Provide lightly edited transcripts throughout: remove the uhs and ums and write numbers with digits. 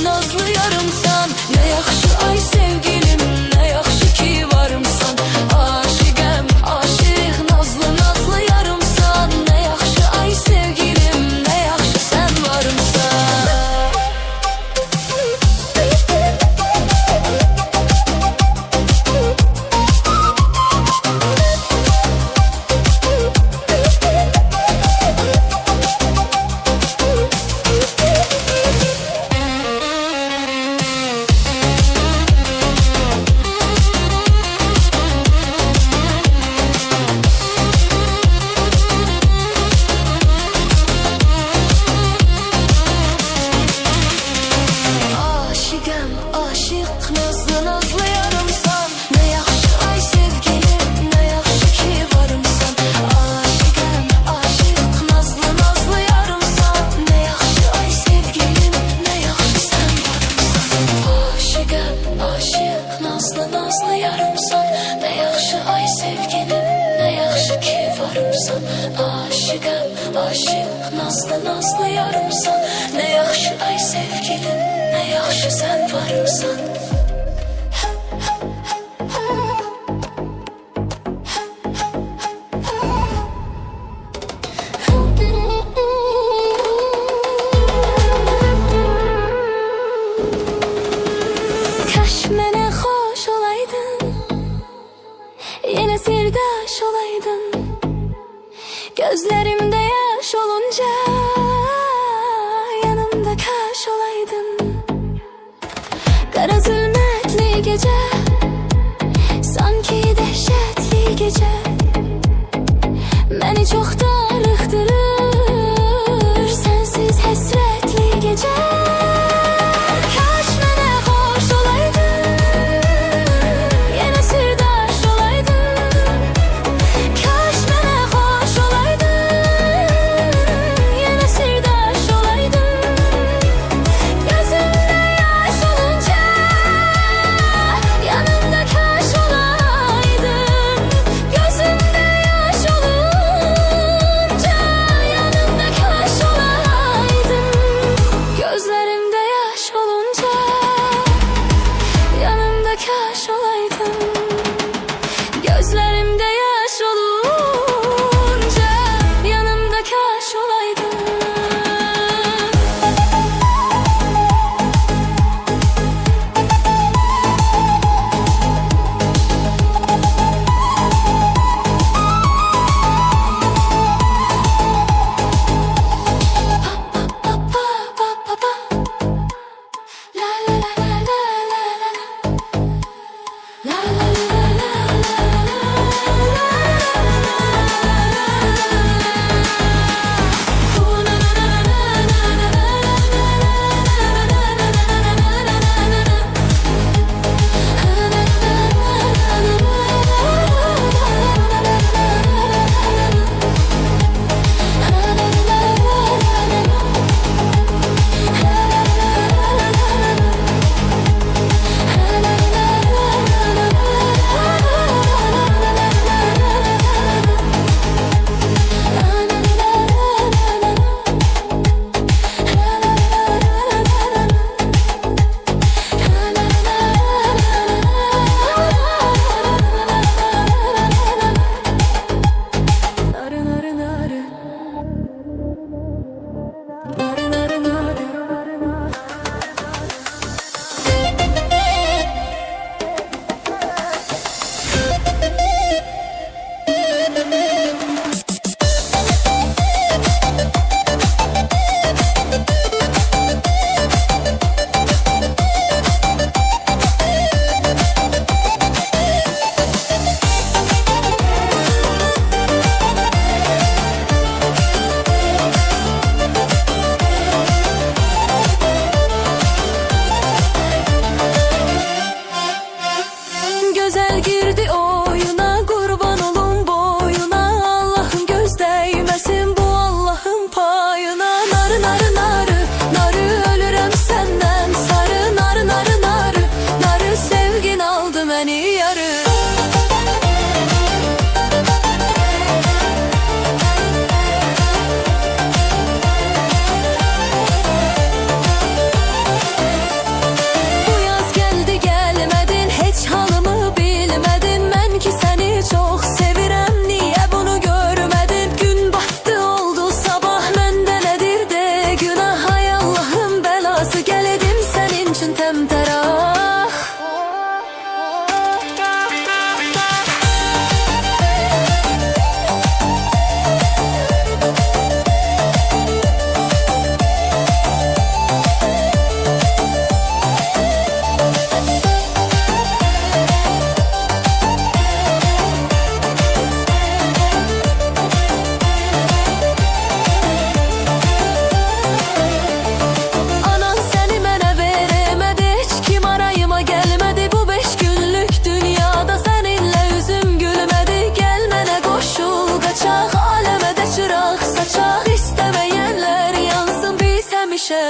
nazlı yarımsan. Ne yaxşı ay sevgilim, ne yaxşı ki varımsan. Aşıqəm, aşıq, nazlı nazlı yarımsan. Ne yaxşı ay sevgilim, ne yaxşı sen varımsan. Aşıqəm, aşıq, nazlı nazlı yarımsan. Ne yaxşı ay sevgilim, ne yaxşı ki varımsan. Aşıqəm, aşıq, nazlı nazlı yarımsan. Ne yaxşı ay sevgilim, ne yaxşı sen varımsan. Aşıqəm, aşıq, nazlı nazlı yarımsan. Ne yaxşı ay sevgilim, ne yaxşı ki varımsan. Aşıqəm, aşıq, nazlı nazlı yarımsan. Ne yaxşı ay sevgilim, ne yaxşı sen varımsan. Kaş mənə xoş olaydın, yenə sirdaş olaydın. Gözlerimde yaş olunca yanımda kaş olaydın. Kara zulmetli gece, sanki dehşetli gece, beni çok darıktırır sensiz hasretli gece. Kaş mənə xoş olaydın, yenə sirdaş olaydın. Kaş mənə xoş olaydın, yenə sirdaş olaydın. Gözümdə yaş olunca yanımda kaş olaydın. Gözümdə yaş olunca ستم تراخ.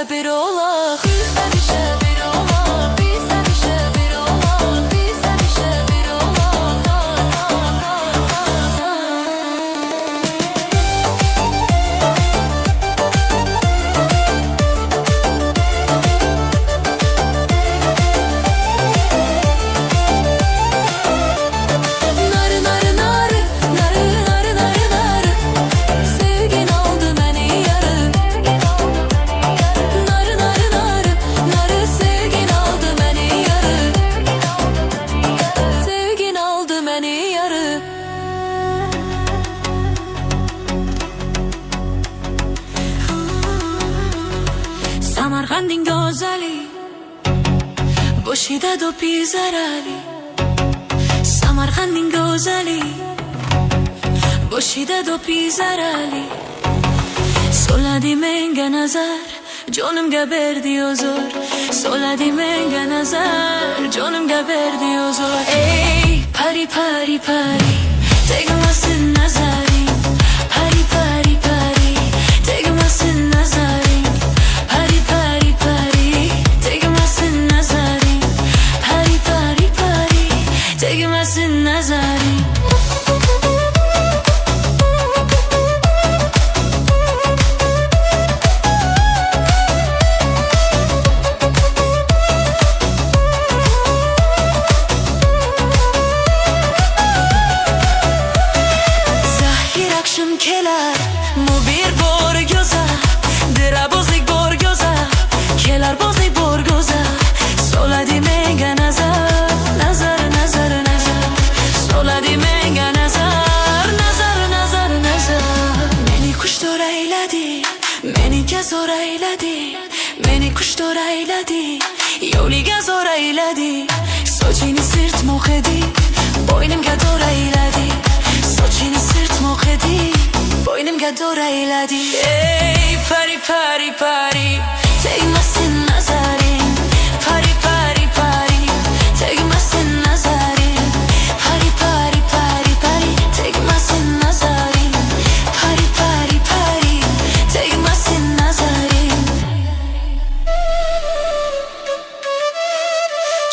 Bir olaq, biz həmişə bir olaq, biz həmişə bir olaq, biz həmişə bir olaq. Narı narı narı, narı narı narı narı, sevgin aldı məni yarı. Samarqandin go'zali, boshida do'pi zarali. Samarqandin go'zali, boshida do'pi zarali. Soladi menga nazar, jonimga berdi huzur. Soladi menga nazar, jonimga berdi huzur. Ey pari pari pari, tegmasin nazaring. Pari pari pari, tegmasin nazaring. Pari pari pari, tegmasin nazaring. Pari pari pari, tegmasin nazaring. Kelar mu bir borgoza, dirabozlik borgoza, kelar bozlik borgoza. Soladi menga nazar, nazar nazar nazar. Soladi menga nazar, nazar nazar nazar. Meni kushtor ayladi, meni gazor ayladi, meni kushtor ayladi, yo'liga zo'r ayladi. Sochini sirt mo'qidi, bo'ynimga do'r ayladi. Sochini sirt mo'qidi, bo'ynimga do'r ayladi. Ey pari pari pari, tegmasin nazaring. Pari pari pari, tegmasin nazaring. Pari pari pari pari, tegmasin nazaring. Pari pari pari, tegmasin nazaring.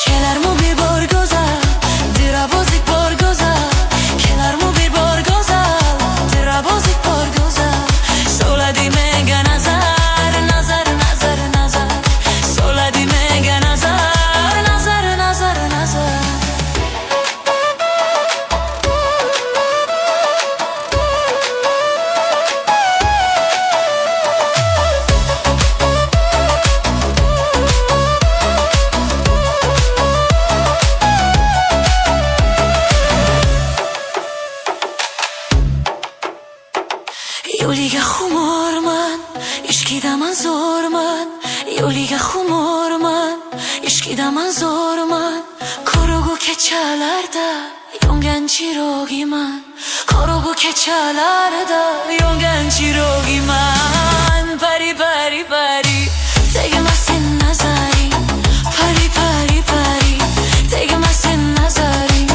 Kelarmu bir borgoza, dirabozlik borgoza. Kelarmu bir borgoza, dirabozlik borgoza. Soladi menga nazar, nazar nazar nazar. Soladi menga nazar, nazar nazar nazar. Yo'liga xumorman, ishqidaman zo'rman. Yo'liga xumorman, ishqidaman zo'rman. Qorong'u kechalarda yongan chirogiman. Qorong'u kechalarda yongan chirogiman. Pari pari pari, tegmasin nazaring. Pari pari pari, tegmasin nazaring.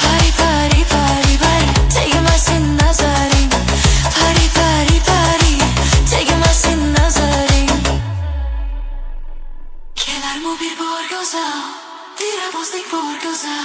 Pari pari pari pari, tegmasin nazaring. Pari pari pari, tegmasin nazaring. Kelarmu bir borgoza, dirabozlik borgoza.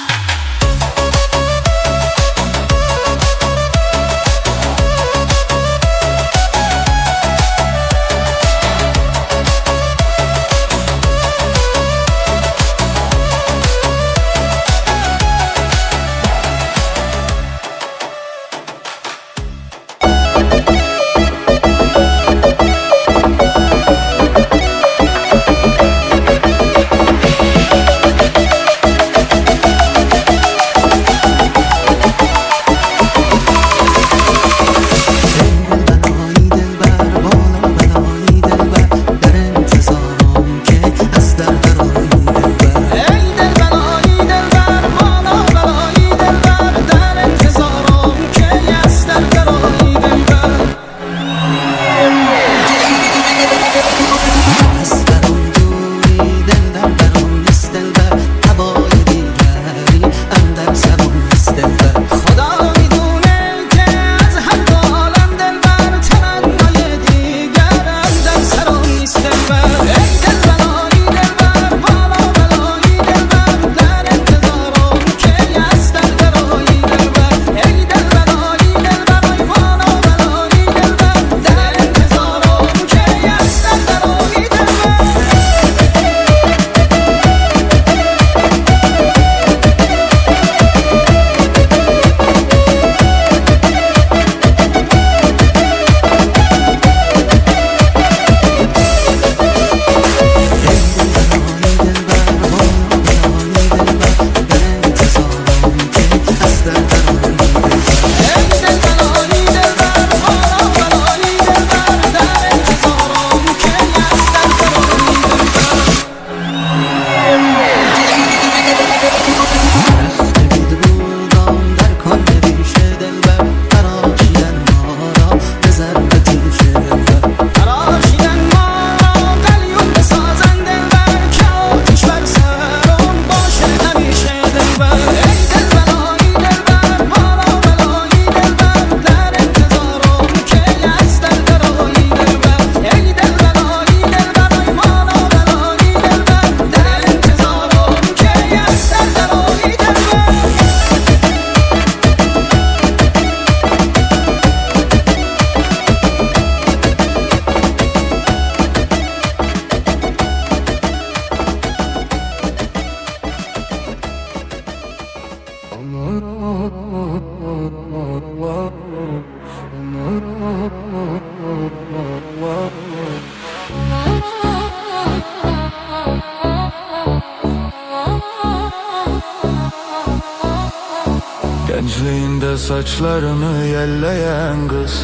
Gençliğinde saçlarını yelleyen kız,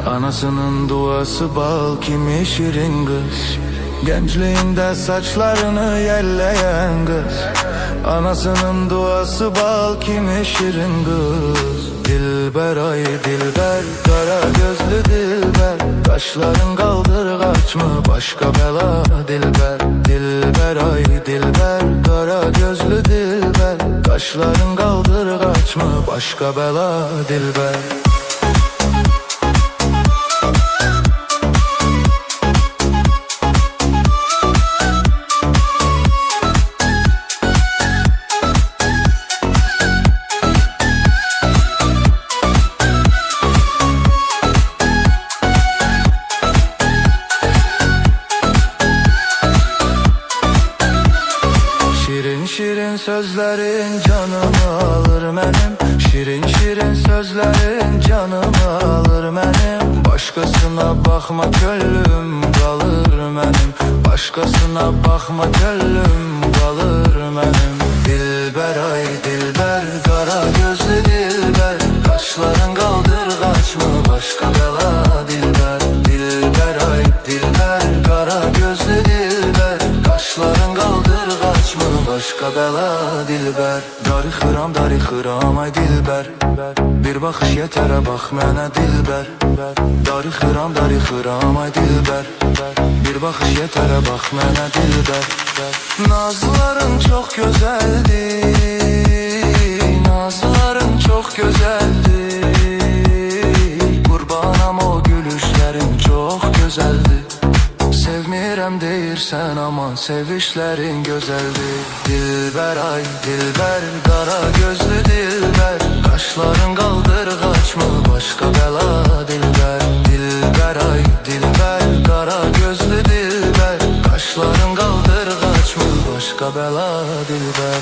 anasının duası bal, kimi şirin kız. Gençliğinde saçlarını yelleyen kız, anasının duası bal, kimi şirin kız. Dilber ay dilber, kara gözlü dilber, kaşların kaldırgaç mı başka bela dilber. Dilber ay dilber, kara gözlü dilber, kaşların kaldırgaç mı başka bela dilber. Şirin sözlerin canımı alır benim, şirin şirin sözlerin canımı alır benim. Başkasına bakma gönlüm kalır benim, başkasına bakma gönlüm kalır benim. Dilber ay dilber, kara gözlü dilber, kaşların kaldırgaç mı başka bela dilber. Dilber ay dilber, kara gözlü dilber, kaşların kaldırgaç mı başka bela dilber. Darı xıram ay dilber, bir bakış yetere bak mənə dilber. Darı xıram ay dilber, bir bakış yetere bak mənə dilber. Nazların çok güzeldi, nazların çok güzeldi. Qurbanam o gülüşlerin çok güzeldi. Sevmirəm deyirsən ama sevişlerin güzeldi. Dilber ay dilber, kara gözlü dilber, kaşların kaldırgaç mı başka bela dilber. Dilber ay dilber, kara gözlü dilber, kaşların kaldırgaç mı başka bela dilber.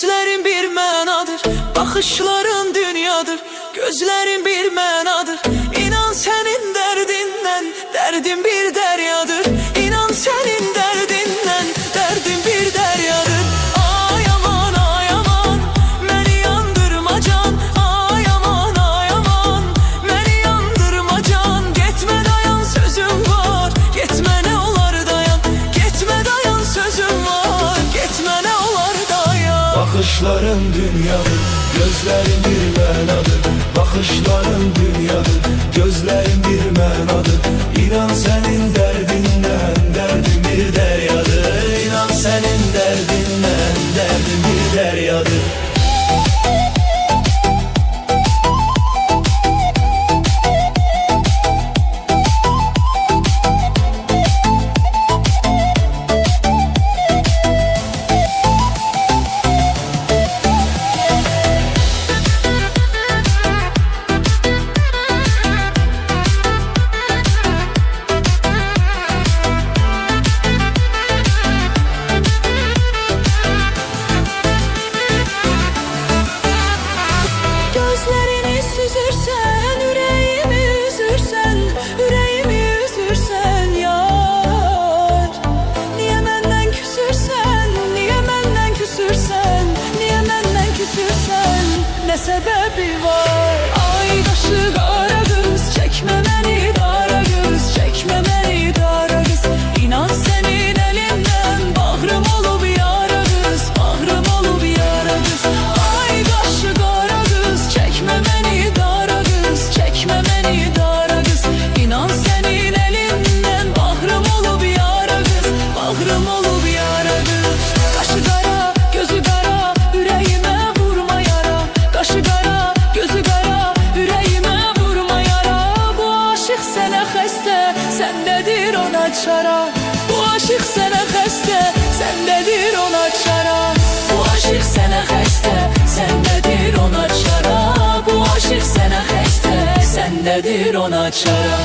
Sözlerin bir mənadır, baxışların dünyadır. Gözlerin bir mənadır. İnan senin derdinden derdim bir deryadır. İnan senin derdinden derdim bir deryadır. Ay aman ay aman, beni yandırma can. Ay aman ay aman, beni yandırma can. Gitme dayan sözüm var, gitme ne olar dayan. Gitme dayan sözüm var, gitme ne olar dayan. Bakışların dünyadır, gözlerin bir mənadır. Bakışların dünyadır, gözlerin bir mənadır. İnan senin derdinden derdim bir deryadır. İnan senin derdinden derdim bir deryadır. Gözlerini süzürsen, yüreğimi üzürsen, yüreğimi üzürsen yar. Niye menden küsürsen, niye menden küsürsen, niye menden küsürsen, ne sebebi var? Ay başı kara göz, çekme beni dara göz, çekme beni dara göz. İnan senin elinden bağrım olup yara göz, bağrım olup yara göz. Ay başı kara göz, çekme beni dara göz, çekme beni dara göz. İnan senin elinden bağrım olup yara göz, bağrım olup yara göz. Kaşı kara, gözü kara, yüreğime vurma yara. Kaşı kara, gözü kara, yüreğime vurma yara. Bu aşık sana xəstə, sendedir ona çara. Bu aşık sana xəstə, sendedir ona çara. Bu aşık sana xəstə, sendedir ona çara. Bu aşık sana xəstə, sendedir ona çara.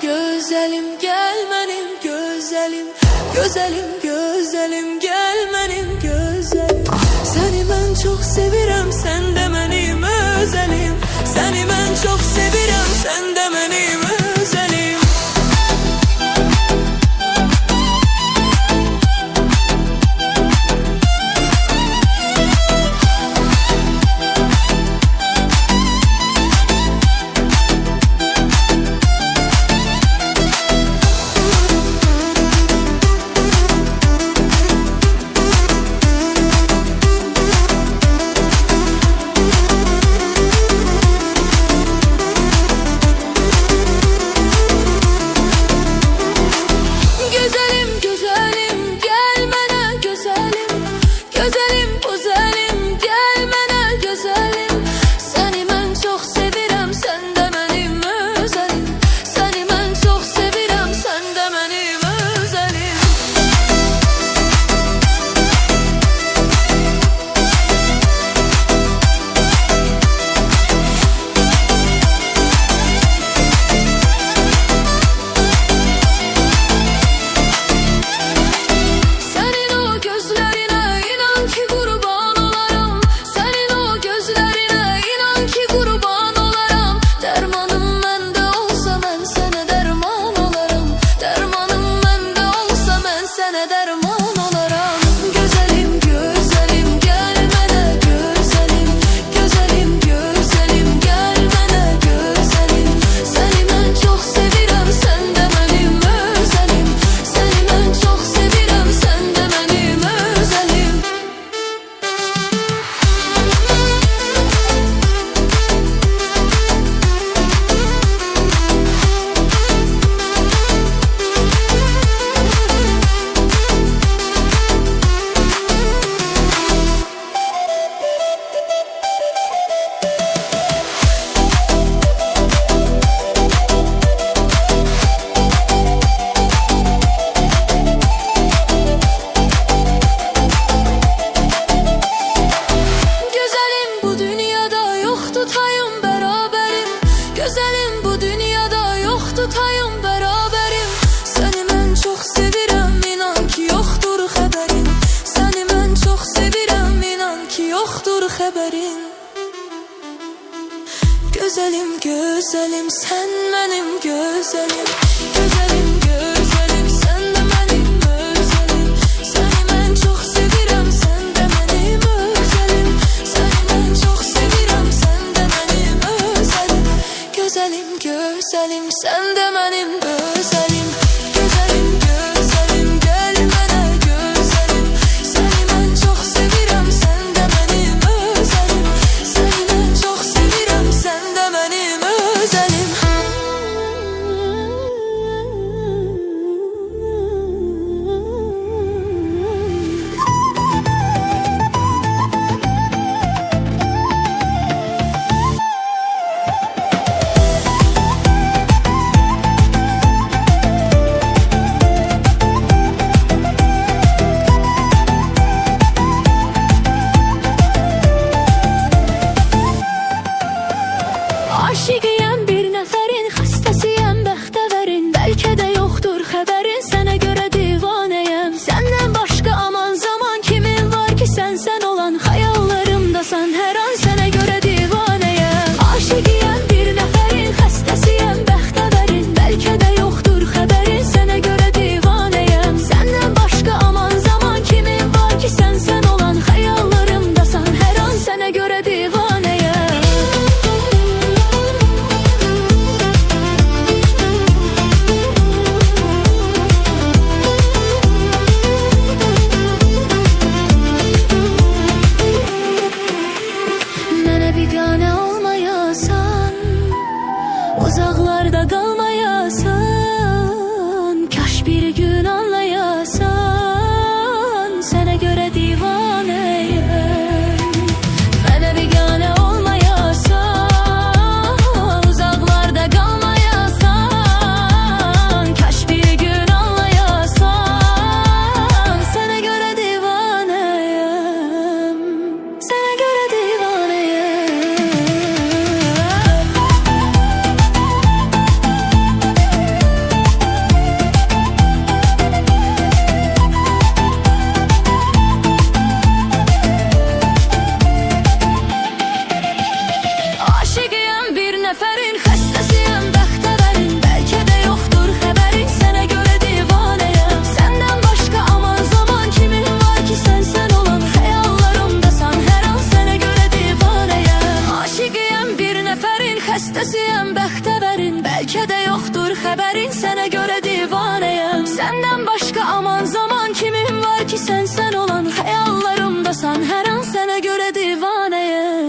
Güzelim gel benim güzelim, güzelim güzelim gel benim güzelim. Seni ben çok sevirem, sen de benim özelim. Seni ben çok sevirem, sen de benim özelim. Güzelim güzelim sen benim güzelim. Güzelim güzelim sen de benim özelim. Seni ben çok sevirəm sen de benim özelim. Seni ben çok sevirəm sen de benim özelim. Güzelim güzelim sen de benim özelim. Güzelim güzelim gel bana güzelim. Seni ben çok sevirəm sen de benim özelim. Seni ben çok sevirəm sen de benim özelim. Aşiqiyəm bir nəfərin, xəstəsiyəm bəxtəvərin. Bəlkə də yoxdur xəbərin, sənə görə divanəyəm. Səndən başqa aman zaman kimin var ki sən olan. Xəyallarımdasan hər an sənə görə divanəyəm. Aşiqiyəm bir nəfərin, xəstəsiyəm bəxtəvərin. Bəlkə də yoxdur xəbərin, sənə görə divanəyəm. Səndən başqa aman zaman kimin var ki sən olan. Xəyallarımdasan hər an sənə görə divanəyəm. Mənə biganə olmayasan, uzaqlarda qalmayasan. Kaş bir gün anlayasan, sənə görə divanəyəm. Mənə biganə olmayasan, uzaqlarda qalmayasan. Kaş bir gün anlayasan, sənə görə divanəyəm. Sənə görə divanəyəm. Aşiqiyəm bir nəfərin, xəstəsiyəm bəxtəvərin. Bəlkə də yoxdur xəbərin, sənə görə divanəyəm. Səndən başqa aman zaman kimin var ki sən olan. Xəyallarımdasan hər an sənə görə divanəyəm. Aşiqiyəm bir nəfərin, xəstəsiyəm bəxtəvərin. Bəlkə də yoxdur xəbərin, sənə görə divanəyəm. Səndən başqa aman zaman kimin var ki sən olan. Xəyallarımdasan hər an sənə görə divanəyəm.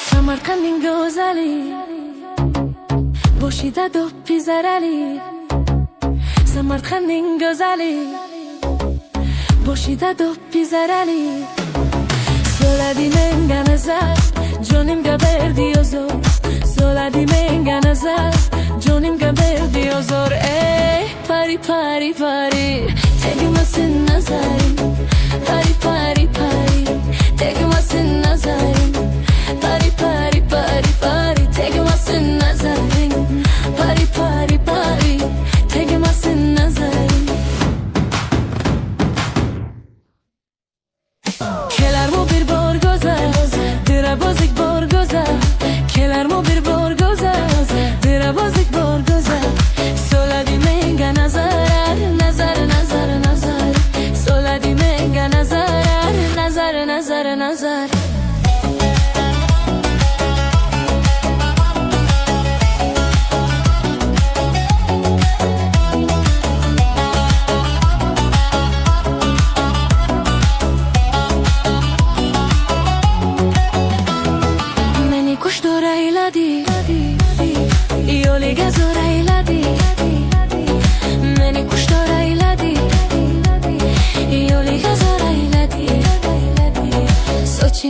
Samarkandin gözəli, boşida doppi zərəli. Samarkandin gözəli, boşida doppi zərəli. Söyledi menga nazar, canımga berdi ozor. Söyledi menga nazar, canımga berdi ozor. Ey pari pari pari, tegmasin nazarin. Pari pari pari, tegmasin nazarin. Pari pari pari pari, tegmasin nazarin. Pari pari pari, tegmasin nazarin. Kelermo bir bor go'zal, dirabozik bor go'zal. Kelermo bir bor go'zal, dirabozik bor go'zal. Söyledi menga nazar, nazar nazar nazar. Söyledi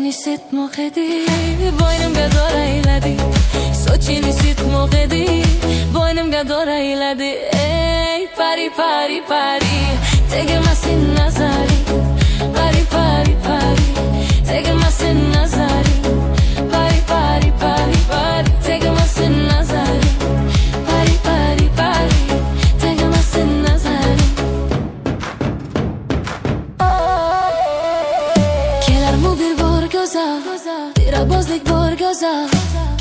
Sochini sit moqedi Boynimga dora eyladi Sochini sit moqedi Boynimga dora eyladi Ey pari pari pari Tegmasin nazari Pari pari pari Tegmasin nazari Pari pari pari pari Tegmasin nazari Pari pari pari Tegmasin nazari Kelarmu bir bor go'zal Dirabozlik bor go'zal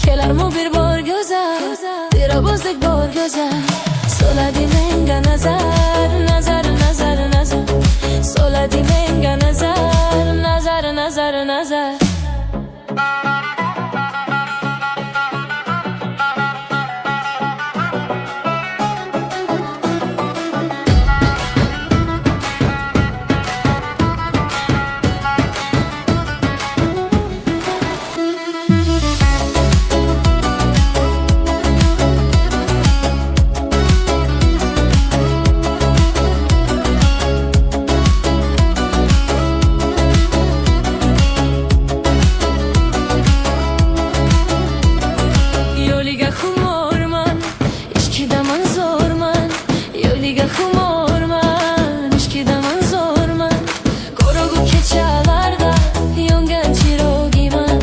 Kelarmu bir bor go'zal Dirabozlik bor go'zal Soladi menga nazar Nazar nazar nazar Soladi menga nazar Nazar nazar nazar Yoliga xumorman, ishqidaman zo'rman Yoliga xumorman, ishqidaman zo'rman Qorong'u kechalarda yongan chirogiman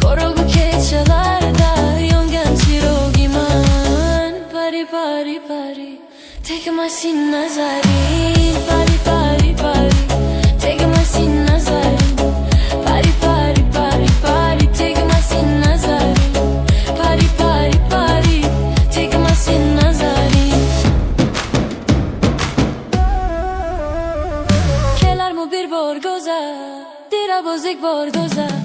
Qorong'u kechalarda yongan chirogiman Pari pari pari Tegmasin nazari Pari pari pari Tegmasin nazari Pari pari pari pari Tegmasin nazari Pari pari pari Tegmasin nazari Kelarmu bir bor go'zal Dirabozlik bor go'zal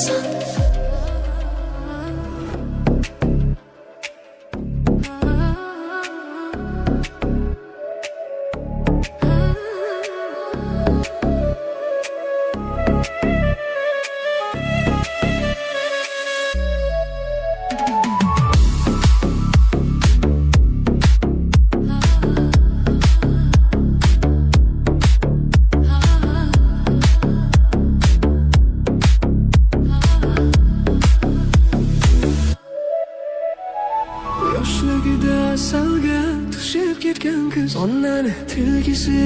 yarımsan. Yoshli gider salga tushib ketgan qiz, ondan tilgisi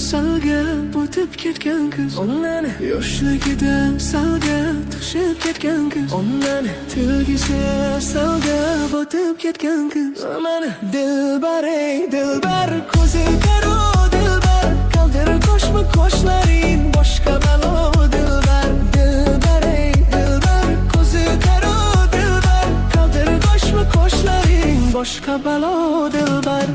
salga botib ketgan qiz, ondan yoshligida salga tushib ketgan qiz, ondan tilgisi salga botib ketgan qiz. Mana dilbar ey dilbar, ko'zi karo dilbar, qaldir qo'shma qo'shlaring boshqa balo dilbar. Dilbar ey dilbar, ko'zi karo dilbar, qaldir qo'shma qo'shlaring boshqa balo dilbar.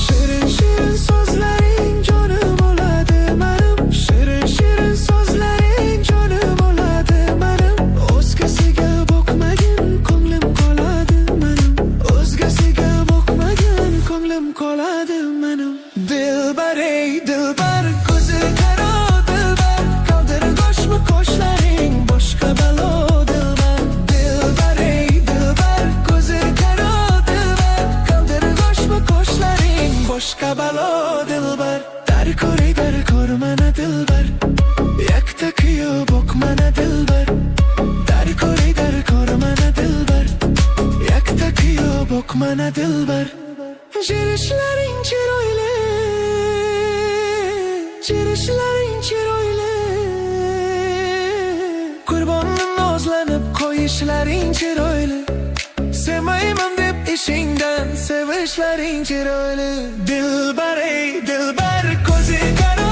Shirin shirin so'zlaring jonim bo'ladi menim, shirin shirin so'zlaring jonim bo'ladi menim. O'zgasiga boqmagin ko'nglim qoladi menim, o'zgasiga boqmagin ko'nglim qoladi menim. Dilbar ey dilbar, ko'zi karo dilbar, qaldir qo'shma qo'shlaring boshqa balo dilbar. Dilbar ey dilbar, ko'zi karo dilbar, qaldir qo'shma qo'shlaring boshqa balo dilbar. Dar ko'r mana dilbar, yakta kuyib boq mana dilbar. Dar ko'r mana dilbar, yakta kuyib boq mana dilbar. Jirishlaring chiroyli, jirishlaring chiroyli, qurbonning nozlanib qo'yishlaring chiroyli, sevmayman deb ishingdan sevishlaring chiroyli. Dilbar ey dilbar, ko'zi karo